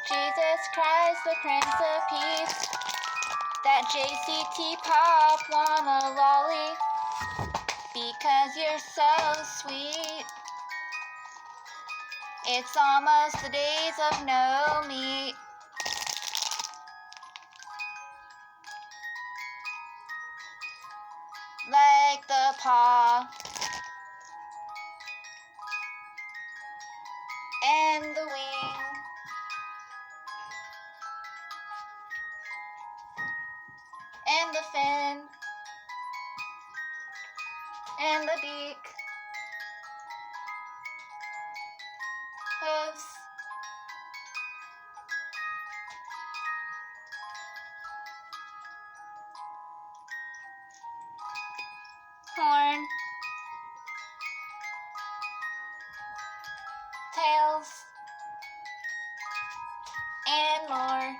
Jesus Christ, the Prince of Peace. That JCT Pop want a lolly because you're so sweet. It's almost the days of no meat. Like the paw and the wing. And the fin. And the beak. Hooves. Horn. Tails. And more.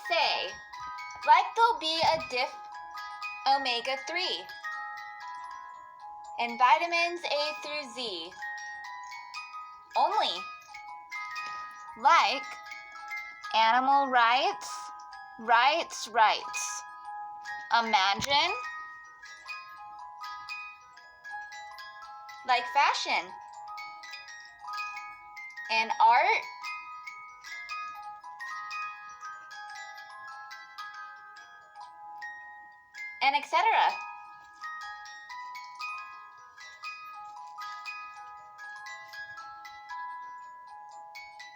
Say, like there'll be a diff omega-3 and vitamins A through Z. Only. Like animal rights. Imagine. Like fashion. And art. And etc.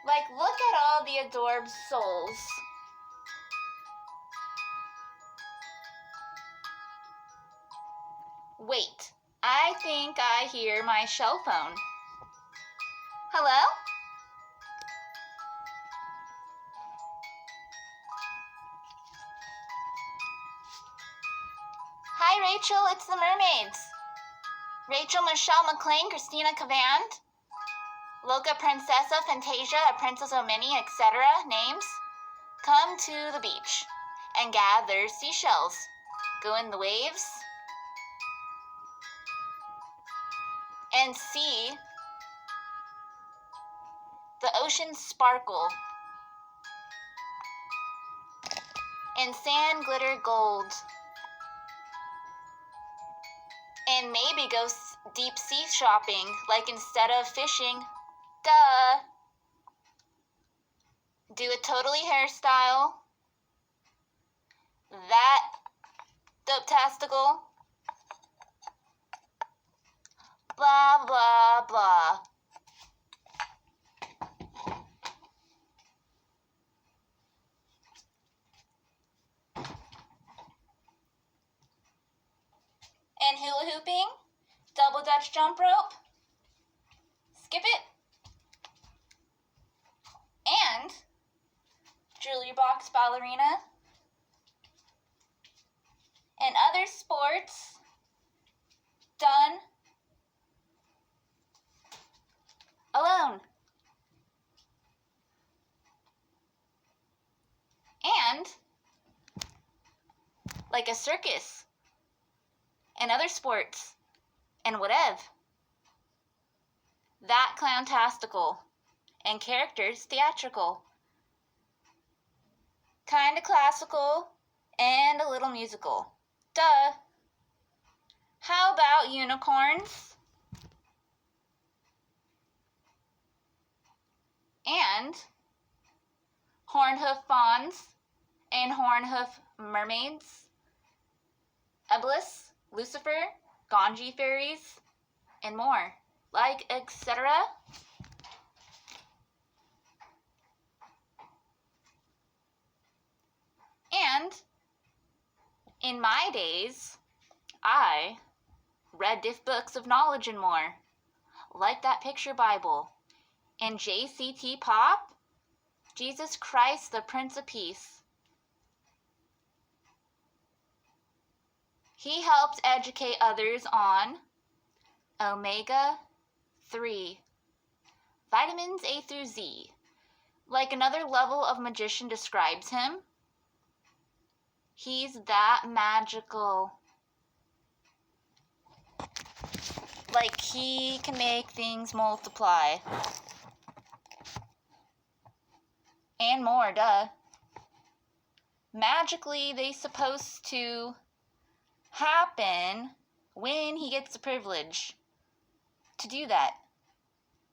Like, look at all the adorbed souls. Wait, I think I hear my shell phone. Hello? Hi, Rachel, it's the mermaids. Rachel, Michelle, McLean, Christina Cavand, Loca, Princessa, Fantasia, Princess Omini, etc. names. Come to the beach and gather seashells. Go in the waves and see the ocean sparkle and sand glitter gold. And maybe go deep sea shopping, like instead of fishing. Duh. Do a totally hairstyle. That dope-tastical. Blah, blah, blah. And hula hooping, double Dutch jump rope, skip it, and jewelry box ballerina, and other sports done alone. And like a circus and other sports and whatever. That clowntastical and characters theatrical. Kinda classical and a little musical. Duh. How about unicorns? And hornhoof fawns and hornhoof mermaids, Eblis, Lucifer, Ganji fairies, and more, like etc. And in my days, I read diff books of knowledge and more, like that picture Bible, and JCT Pop, Jesus Christ, the Prince of Peace. He helped educate others on omega-3, vitamins A through Z. Like another level of magician describes him, he's that magical. Like, he can make things multiply. And more, duh. Magically, they supposed to happen when he gets the privilege to do that.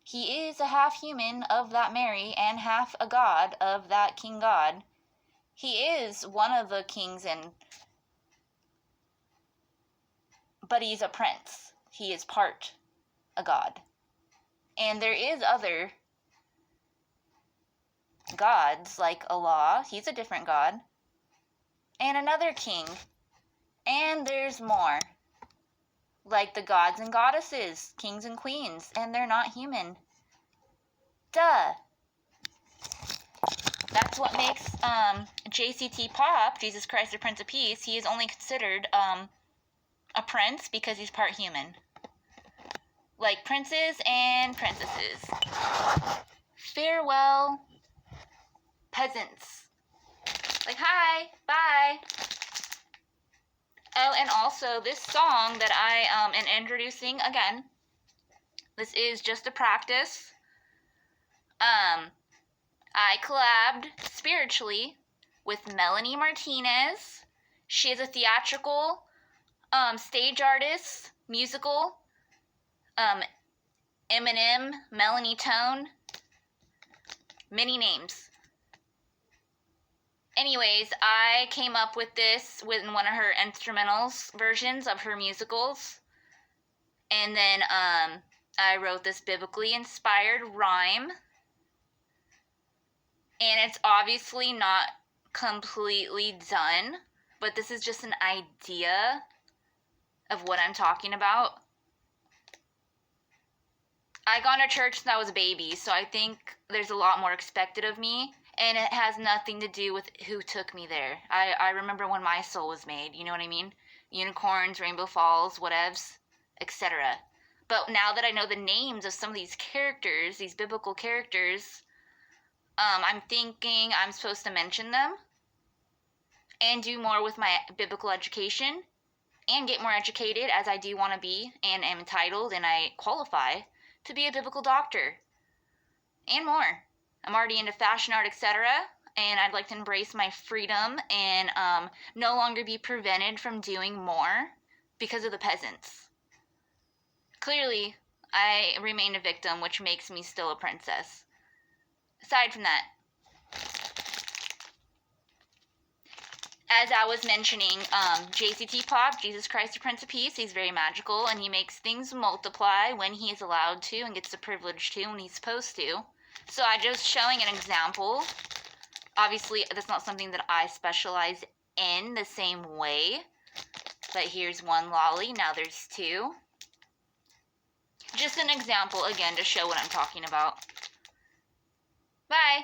He is a half human of that Mary and half a god of that king god. He is one of the kings, but he's a prince. He is part a god. And there is other gods, like Allah. He's a different god. And another king. And there's more. Like the gods and goddesses, kings and queens, and they're not human. Duh. That's what makes JCT Pop, Jesus Christ the Prince of Peace, he is only considered a prince because he's part human. Like princes and princesses. Farewell, peasants. Like, hi, bye. Oh, and also this song that I am introducing again. This is just a practice. I collabed spiritually with Melanie Martinez. She is a theatrical, stage artist, musical, Eminem, Melanie Tone, many names. Anyways, I came up with this with one of her instrumentals versions of her musicals. And then I wrote this biblically inspired rhyme. And it's obviously not completely done, but this is just an idea of what I'm talking about. I got into church since I was a baby, so I think there's a lot more expected of me. And it has nothing to do with who took me there. I remember when my soul was made, you know what I mean? Unicorns, Rainbow Falls, whatevs, etc. But now that I know the names of some of these characters, these biblical characters, I'm thinking I'm supposed to mention them and do more with my biblical education and get more educated, as I do want to be and am entitled and I qualify to be a biblical doctor and more. I'm already into fashion art, etc., and I'd like to embrace my freedom and no longer be prevented from doing more because of the peasants. Clearly, I remain a victim, which makes me still a princess. Aside from that, as I was mentioning, JCT Pop, Jesus Christ the Prince of Peace, he's very magical, and he makes things multiply when he is allowed to and gets the privilege to when he's supposed to. So I'm just showing an example. Obviously, that's not something that I specialize in the same way. But here's one lolly. Now there's two. Just an example, again, to show what I'm talking about. Bye.